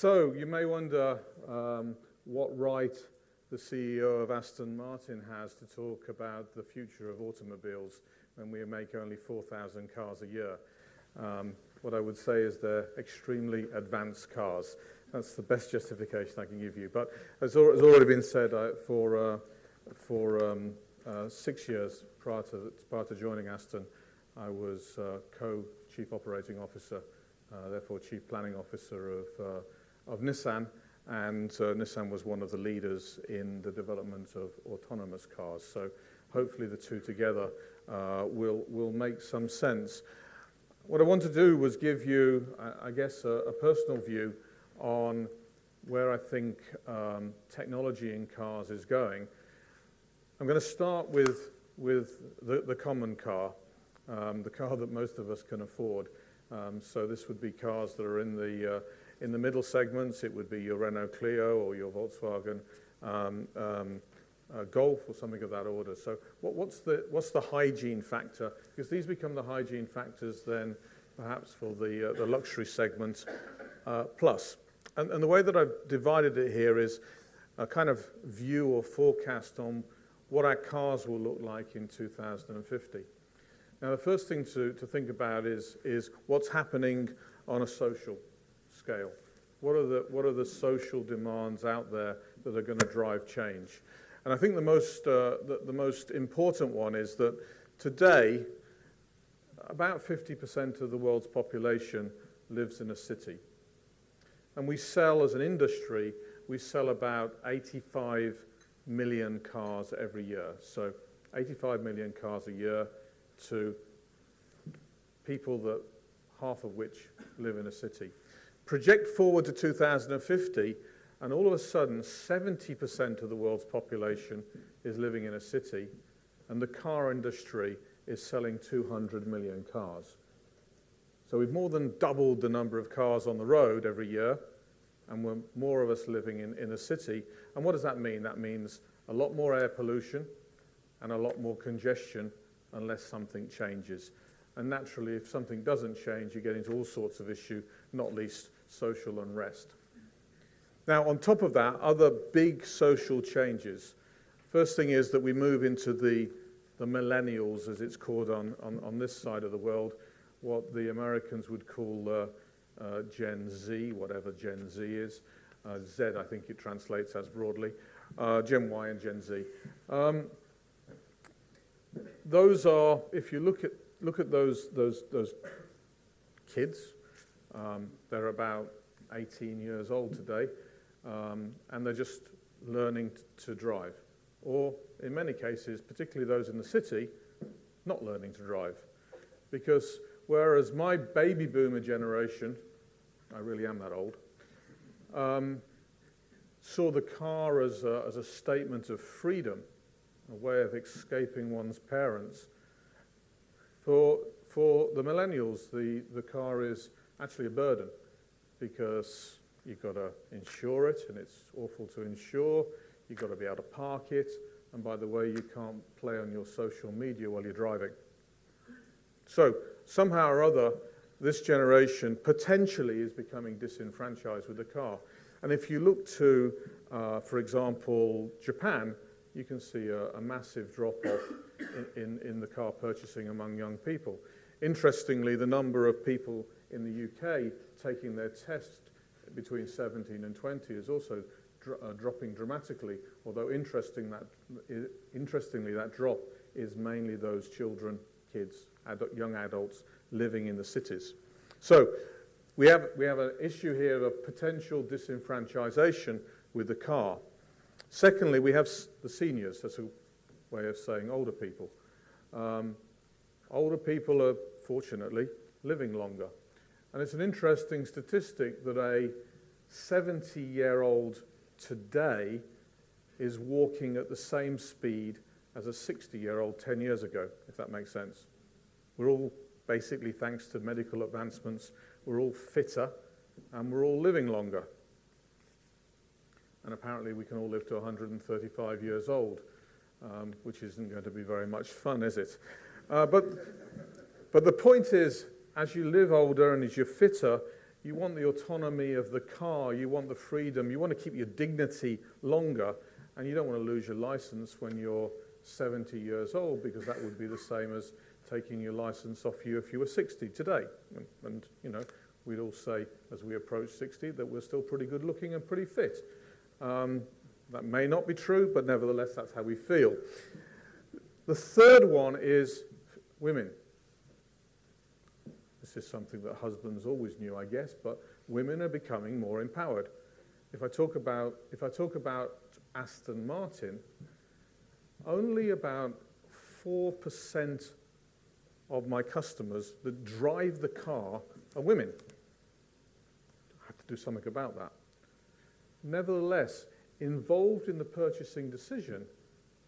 So you may wonder what right the CEO of Aston Martin has to talk about the future of automobiles when we make only 4,000 cars a year. What I would say is they're extremely advanced cars. That's the best justification I can give you. But as already been said, for 6 years prior to joining Aston, I was co-chief operating officer, therefore chief planning officer of Nissan, and Nissan was one of the leaders in the development of autonomous cars. So hopefully the two together will make some sense. What I want to do was give you, I guess, a personal view on where I think technology in cars is going. I'm going to start with the common car, the car that most of us can afford. So this would be cars that are in the middle segments. It would be your Renault Clio or your Volkswagen Golf or something of that order. So what's the hygiene factor? Because these become the hygiene factors then perhaps for the luxury segment plus. And the way that I've divided it here is a kind of view or forecast on what our cars will look like in 2050. Now, the first thing to think about is what's happening on a social scale. What are the social demands out there that are going to drive change? And I think the most important one is that today, about 50% of the world's population lives in a city. And we sell, as an industry, we sell about 85 million cars every year. So 85 million cars a year to people that half of which live in a city. Project forward to 2050, and all of a sudden 70% of the world's population is living in a city, and the car industry is selling 200 million cars. So we've more than doubled the number of cars on the road every year, and we're more of us living in a city. And what does that mean? That means a lot more air pollution and a lot more congestion unless something changes. And naturally, if something doesn't change, you get into all sorts of issues, not least social unrest. Now, on top of that, other big social changes. First thing is that we move into the millennials, as it's called on this side of the world, what the Americans would call Gen Z, whatever Gen Z is. Z, I think it translates as broadly. Gen Y and Gen Z. Those are, if you look at those kids, they're about 18 years old today, and they're just learning to drive. Or, in many cases, particularly those in the city, not learning to drive. Because whereas my baby boomer generation, I really am that old, saw the car as a statement of freedom, a way of escaping one's parents. For the millennials, the car is actually a burden because you've got to insure it, and it's awful to insure. You've got to be able to park it, and by the way, you can't play on your social media while you're driving. So somehow or other, this generation potentially is becoming disenfranchised with the car. And if you look to, for example, Japan, you can see a massive drop-off in the car purchasing among young people. Interestingly, the number of people in the UK taking their test between 17 and 20 is also dropping dramatically, although interestingly, that drop is mainly those children, kids, young adults living in the cities. So we have an issue here of potential disenfranchisation with the car. Secondly, we have the seniors. That's a way of saying older people. Older people are, fortunately, living longer. And it's an interesting statistic that a 70-year-old today is walking at the same speed as a 60-year-old 10 years ago, if that makes sense. We're all, basically, thanks to medical advancements, we're all fitter and we're all living longer. And apparently we can all live to 135 years old, which isn't going to be very much fun, is it? But the point is, as you live older and as you're fitter, You want the autonomy of the car, you want the freedom, you want to keep your dignity longer, and you don't want to lose your license when you're 70 years old, because that would be the same as taking your license off you if you were 60 today. And you know, we'd all say as we approach 60 that we're still pretty good looking and pretty fit. That may not be true, but nevertheless, that's how we feel. The third one is women. This is something that husbands always knew, I guess, but women are becoming more empowered. If I talk about Aston Martin, only about 4% of my customers that drive the car are women. I have to do something about that. Nevertheless, involved in the purchasing decision,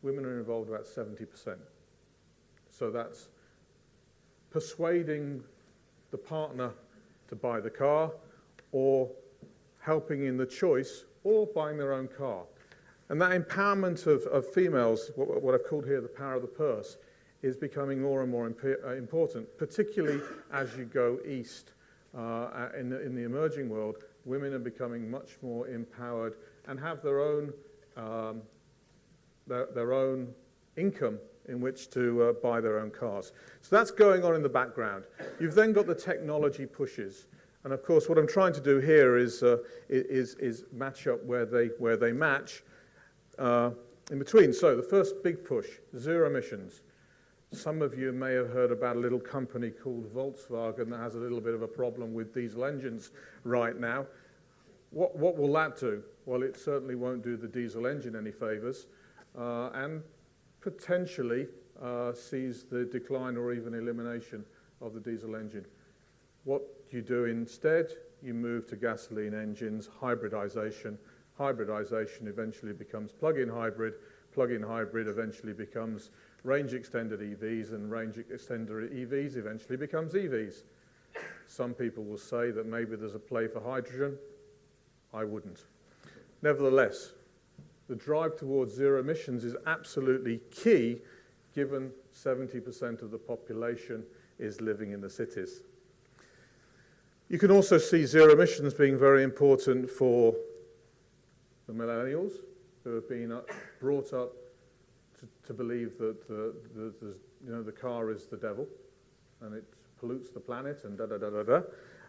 women are involved about 70%. So that's persuading the partner to buy the car, or helping in the choice, or buying their own car. And that empowerment of females, what I've called here the power of the purse, is becoming more and more important, particularly as you go east. In the emerging world, women are becoming much more empowered and have their own income in which to buy their own cars. So that's going on in the background. You've then got the technology pushes. And of course, what I'm trying to do here is match up where they match in between. So the first big push, zero emissions. Some of you may have heard about a little company called Volkswagen that has a little bit of a problem with diesel engines right now. What will that do? Well, it certainly won't do the diesel engine any favors, and potentially sees the decline or even elimination of the diesel engine. What you do instead, you move to gasoline engines, hybridization. Hybridization eventually becomes plug-in hybrid. Plug-in hybrid eventually becomes range-extended EVs, and range-extended EVs eventually becomes EVs. Some people will say that maybe there's a play for hydrogen. I wouldn't. Nevertheless, the drive towards zero emissions is absolutely key, given 70% of the population is living in the cities. You can also see zero emissions being very important for the millennials, who have been brought up to believe that the car is the devil and it pollutes the planet and da-da-da-da-da.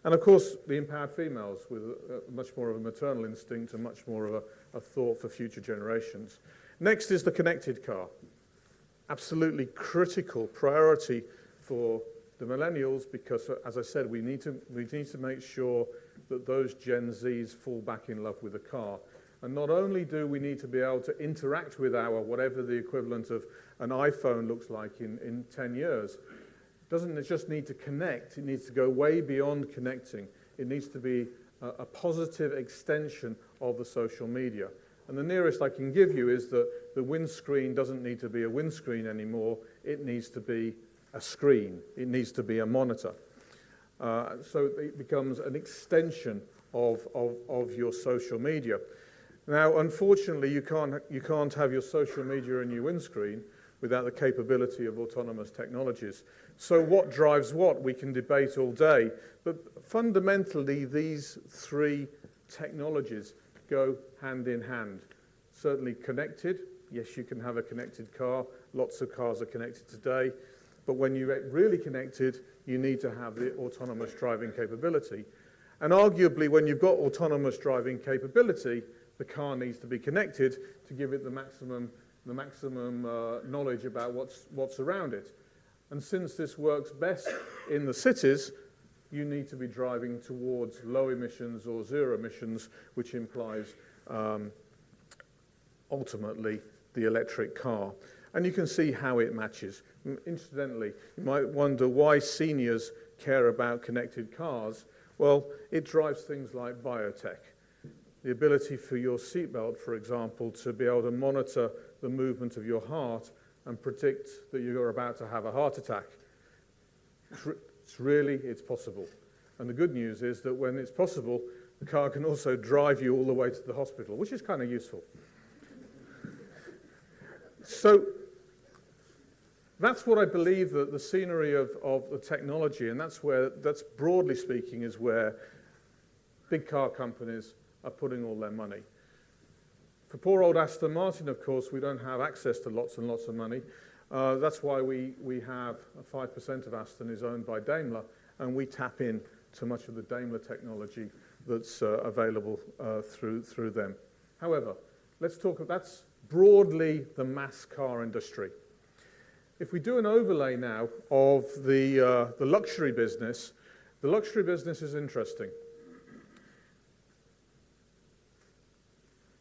And of course, the empowered females with much more of a maternal instinct and much more of a thought for future generations. Next is the connected car. Absolutely critical priority for the millennials, because, as I said, we need to make sure that those Gen Zs fall back in love with the car. And not only do we need to be able to interact with whatever the equivalent of an iPhone looks like in 10 years, doesn't it just need to connect? It needs to go way beyond connecting. It needs to be a positive extension of the social media. And the nearest I can give you is that the windscreen doesn't need to be a windscreen anymore. It needs to be a screen. It needs to be a monitor. So it becomes an extension of your social media. Now, unfortunately, you can't have your social media and your windscreen without the capability of autonomous technologies. So what drives what? We can debate all day. But fundamentally, these three technologies go hand in hand. Certainly connected. Yes, you can have a connected car. Lots of cars are connected today. But when you get really connected, you need to have the autonomous driving capability. And arguably, when you've got autonomous driving capability, the car needs to be connected to give it the maximum knowledge about what's around it. And since this works best in the cities, you need to be driving towards low emissions or zero emissions, which implies ultimately the electric car. And you can see how it matches. Incidentally, you might wonder why seniors care about connected cars. Well, it drives things like biotech. The ability for your seatbelt, for example, to be able to monitor the movement of your heart and predict that you're about to have a heart attack. It's possible. And the good news is that when it's possible, the car can also drive you all the way to the hospital, which is kind of useful. So that's what I believe that the scenery of the technology, and that's broadly speaking, is where big car companies are putting all their money. For poor old Aston Martin, of course, we don't have access to lots and lots of money. That's why we have 5% of Aston is owned by Daimler, and we tap in to much of the Daimler technology that's available through them. However, let's talk, that's broadly the mass car industry. If we do an overlay now of the luxury business, the luxury business is interesting.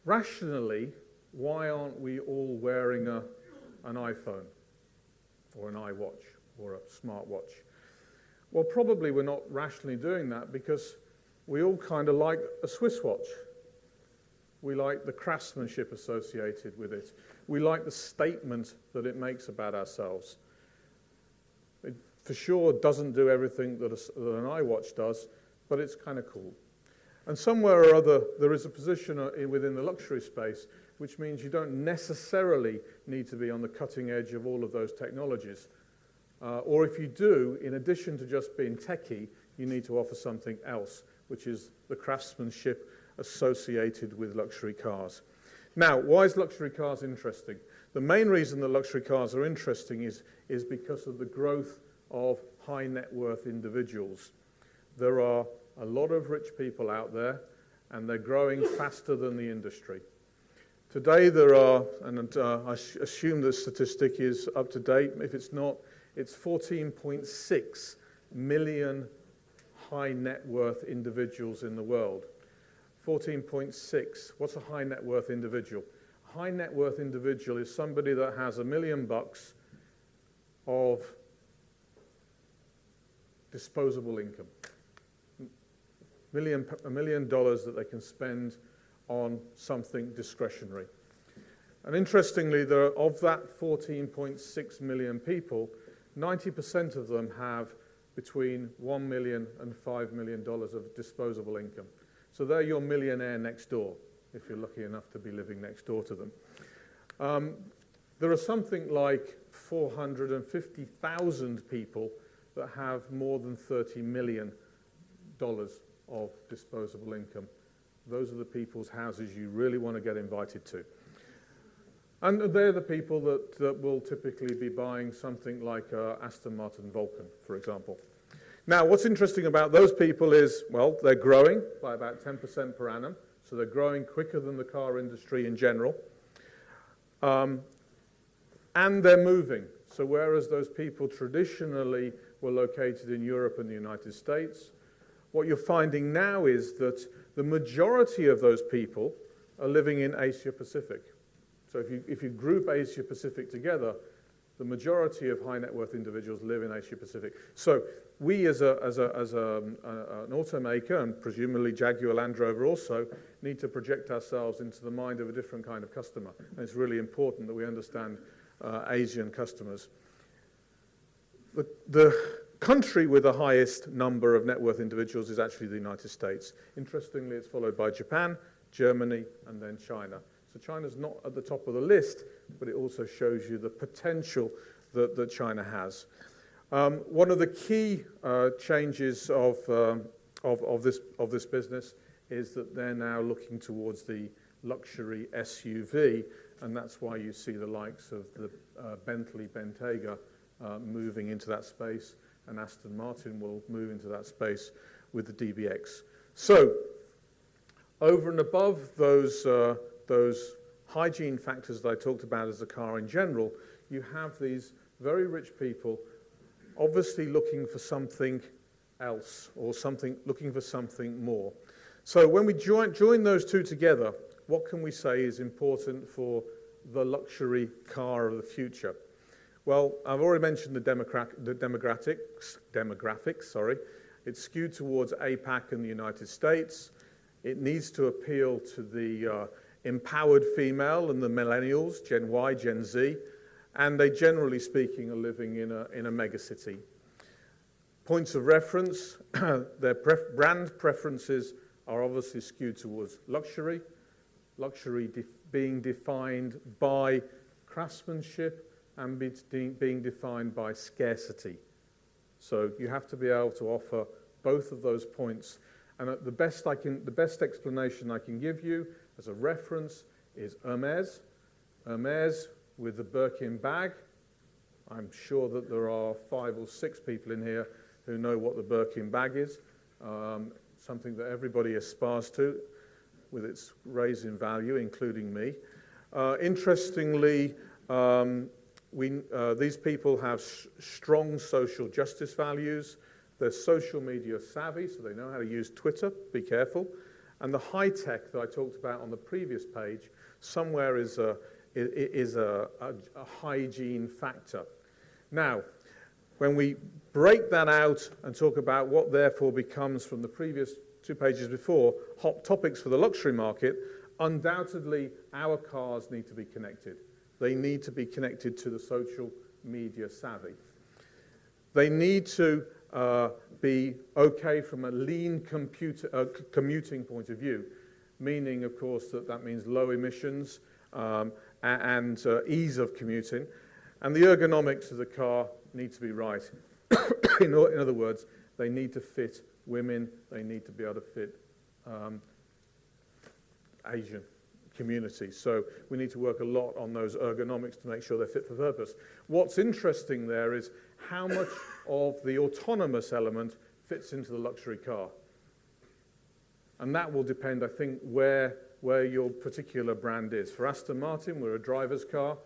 Rationally, why aren't we all wearing an iPhone or an iWatch or a smartwatch? Well, probably we're not rationally doing that because we all kind of like a Swiss watch. We like the craftsmanship associated with it. We like the statement that it makes about ourselves. It for sure doesn't do everything that an iWatch does, but it's kind of cool. And somewhere or other, there is a position within the luxury space, which means you don't necessarily need to be on the cutting edge of all of those technologies. Or if you do, in addition to just being techie, you need to offer something else, which is the craftsmanship associated with luxury cars. Now, why is luxury cars interesting? The main reason that luxury cars are interesting is because of the growth of high net worth individuals. There are a lot of rich people out there, and they're growing faster than the industry. Today there are, and I assume the statistic is up to date, if it's not, it's 14.6 million high net worth individuals in the world. 14.6, what's a high net worth individual? A high net worth individual is somebody that has $1 million of disposable income. $1 million that they can spend on something discretionary. And interestingly, of that 14.6 million people, 90% of them have between $1 million and $5 million of disposable income. So they're your millionaire next door, if you're lucky enough to be living next door to them. There are something like 450,000 people that have more than $30 million of disposable income. Those are the people's houses you really want to get invited to. And they're the people that will typically be buying something like Aston Martin Vulcan, for example. Now, what's interesting about those people is, well, they're growing by about 10% per annum, so they're growing quicker than the car industry in general. And they're moving. So whereas those people traditionally were located in Europe and the United States, what you're finding now is that the majority of those people are living in Asia Pacific. So if you group Asia Pacific together, the majority of high net worth individuals live in Asia Pacific. So we as an automaker, and presumably Jaguar Land Rover also, need to project ourselves into the mind of a different kind of customer. And it's really important that we understand Asian customers. The country with the highest number of net worth individuals is actually the United States. Interestingly, it's followed by Japan, Germany, and then China. So China's not at the top of the list, but it also shows you the potential that China has. One of the key changes of this business is that they're now looking towards the luxury SUV, and that's why you see the likes of the Bentley Bentayga moving into that space, and Aston Martin will move into that space with the DBX. So, over and above those hygiene factors that I talked about as a car in general, you have these very rich people obviously looking for something else or looking for something more. So when we join those two together, what can we say is important for the luxury car of the future? Well, I've already mentioned the demographics. It's skewed towards APAC and the United States. It needs to appeal to the empowered female and the millennials, Gen Y, Gen Z, and they, generally speaking, are living in a megacity. Points of reference, their brand preferences are obviously skewed towards luxury being defined by craftsmanship and being defined by scarcity. So you have to be able to offer both of those points. And the best explanation I can give you as a reference is Hermes. Hermes with the Birkin bag. I'm sure that there are 5 or 6 people in here who know what the Birkin bag is, something that everybody aspires to with its raise in value, including me. Interestingly, these people have strong social justice values. They're social media savvy, so they know how to use Twitter. Be careful. And the high tech that I talked about on the previous page, somewhere is a hygiene factor. Now, when we break that out and talk about what therefore becomes from the previous 2 pages before, hot topics for the luxury market, undoubtedly our cars need to be connected. They need to be connected to the social media savvy. They need to be okay from a lean commuting point of view, meaning, of course, that means low emissions and ease of commuting. And the ergonomics of the car need to be right. In other words, they need to fit women, they need to be able to fit Asian communities. So we need to work a lot on those ergonomics to make sure they're fit for purpose. What's interesting there is how much of the autonomous element fits into the luxury car. And that will depend, I think, where your particular brand is. For Aston Martin, we're a driver's car.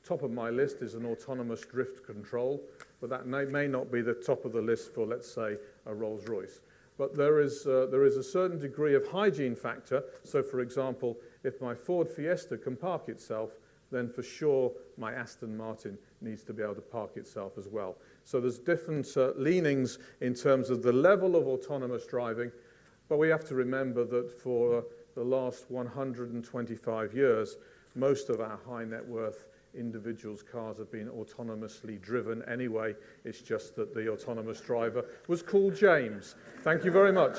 Top of my list is an autonomous drift control, but that may not be the top of the list for, let's say, a Rolls-Royce. But there is a certain degree of hygiene factor. So, for example, if my Ford Fiesta can park itself, then for sure my Aston Martin needs to be able to park itself as well. So there's different leanings in terms of the level of autonomous driving, but we have to remember that for the last 125 years, most of our high net worth individuals' cars have been autonomously driven anyway. It's just that the autonomous driver was called James. Thank you very much.